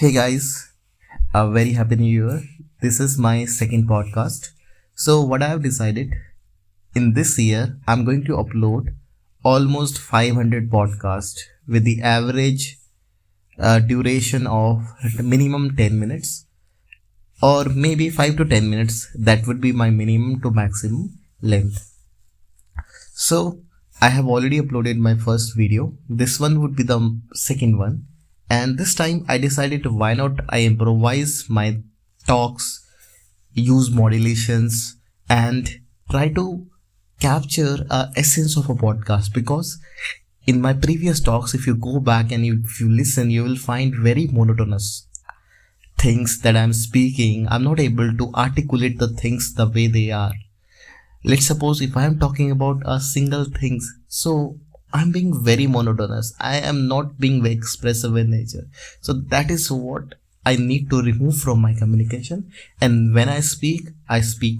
Hey guys, a very happy new year. This is my second podcast. So, what I have decided in this year, I'm going to upload almost 500 podcasts with the average duration of minimum 10 minutes or maybe 5 to 10 minutes. That would be my minimum to maximum length. So, I have already uploaded my first video. This one would be the second one. And this time I decided to why not I improvise my talks, use modulations, and try to capture a essence of a podcast, because in my previous talks, if you go back and if you listen, you will find very monotonous things that I'm speaking. I'm not able to articulate the things the way they are. Let's suppose if I am talking about a single things, so I'm being very monotonous. I am not being very expressive in nature. So that is what I need to remove from my communication. And when I speak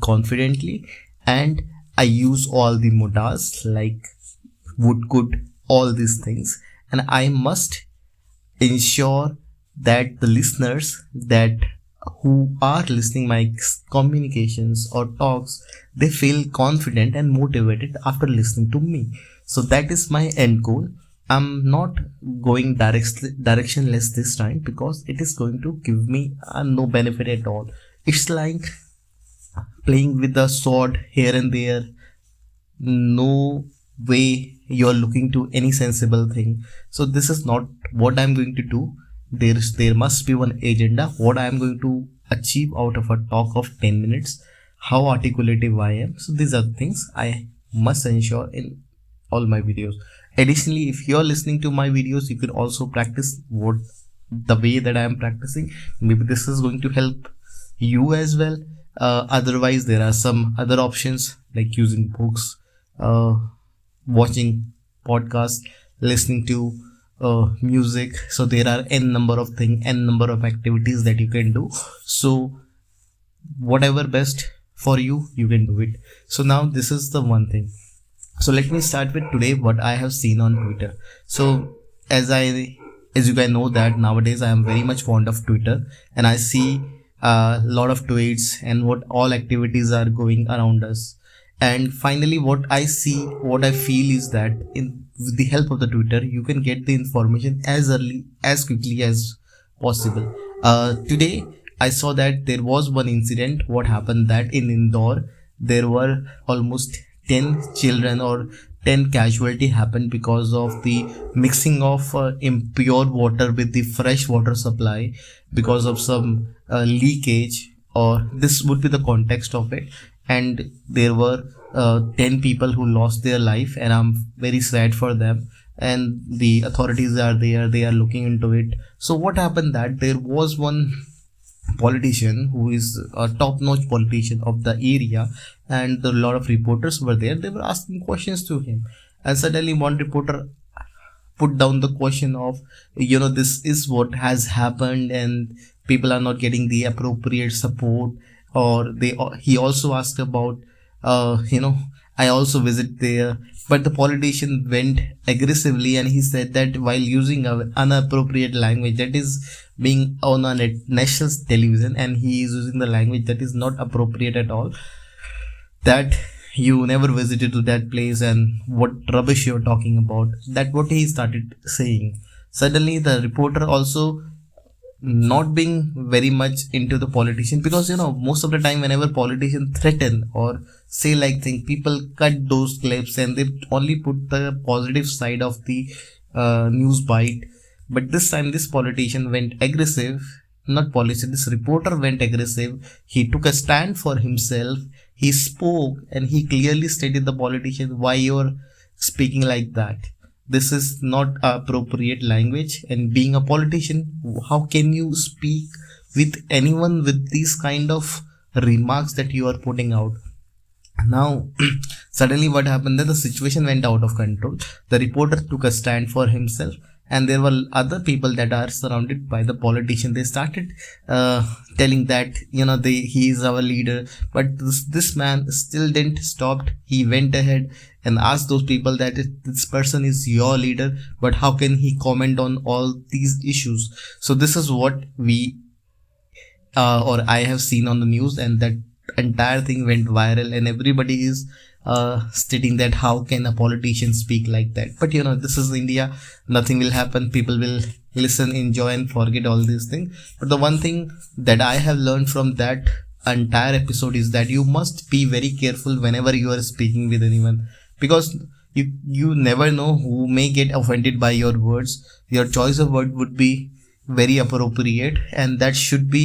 confidently, and I use all the modas like would, could, all these things. And I must ensure that the listeners that who are listening my communications or talks, they feel confident and motivated after listening to me. So that is my end goal. I'm not going directionless this time, because it is going to give me no benefit at all. It's like playing with the sword here and there. No way you're looking to any sensible thing. So this is not what I'm going to do. There must be one agenda, what I am going to achieve out of a talk of 10 minutes, how articulative I am. So these are things I must ensure in all my videos. Additionally, if you're listening to my videos, you can also practice the way that I am practicing. Maybe this is going to help you as well. Otherwise, there are some other options like using books, watching podcasts, listening to music. So there are n number of activities that you can do. So whatever best for you, you can do it. So now this is the one thing. So let me start with today what I have seen on Twitter. So as you guys know that nowadays I am very much fond of Twitter, and I see a lot of tweets and what all activities are going around us. And finally, what I feel is that with the help of the Twitter, you can get the information as quickly as possible. Today, I saw that there was one incident. What happened that in Indore, there were almost 10 children or 10 casualty happened because of the mixing of impure water with the fresh water supply because of some leakage, or this would be the context of it. And there were 10 people who lost their life, and I'm very sad for them, and the authorities are there, they are looking into it. So what happened that there was one politician who is a top-notch politician of the area, and a lot of reporters were there. They were asking questions to him, and suddenly one reporter put down the question of, this is what has happened and people are not getting the appropriate support. Or he also asked about, I also visit there, but the politician went aggressively and he said that while using an inappropriate language, that is being on a national television, and he is using the language that is not appropriate at all, that you never visited to that place and what rubbish you're talking about. That what he started saying. Suddenly the reporter also not being very much into the politician, because most of the time whenever politicians threaten or say like thing, people cut those clips and they only put the positive side of the news bite. But this time this politician went aggressive. This reporter went aggressive. He took a stand for himself. He spoke and he clearly stated the politician, why you're speaking like that. This is not appropriate language, and being a politician, how can you speak with anyone with these kind of remarks that you are putting out? Now, suddenly what happened that the situation went out of control. The reporter took a stand for himself, and there were other people that are surrounded by the politician. They started telling that he is our leader, but this man still didn't stop. He went ahead and asked those people that if this person is your leader, but how can he comment on all these issues? So this is what we or I have seen on the news, and that entire thing went viral, and everybody is stating that how can a politician speak like that. But this is India, nothing will happen. People will listen, enjoy, and forget all these things. But the one thing that I have learned from that entire episode is that you must be very careful whenever you are speaking with anyone, because you never know who may get offended by your words. Your choice of word would be very appropriate, and that should be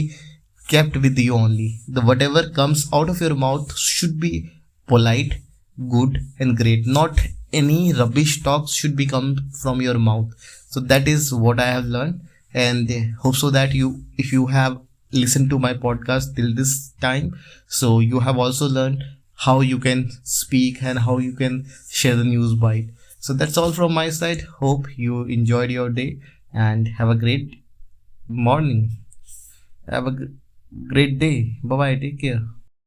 kept with you only. The whatever comes out of your mouth should be polite, good, and great. Not any rubbish talks should be come from your mouth. So that is what I have learned, and hope so that if you have listened to my podcast till this time, so you have also learned how you can speak and how you can share the news bite. So that's all from my side. Hope you enjoyed your day and have a great morning. Have a great day. Bye bye. Take care.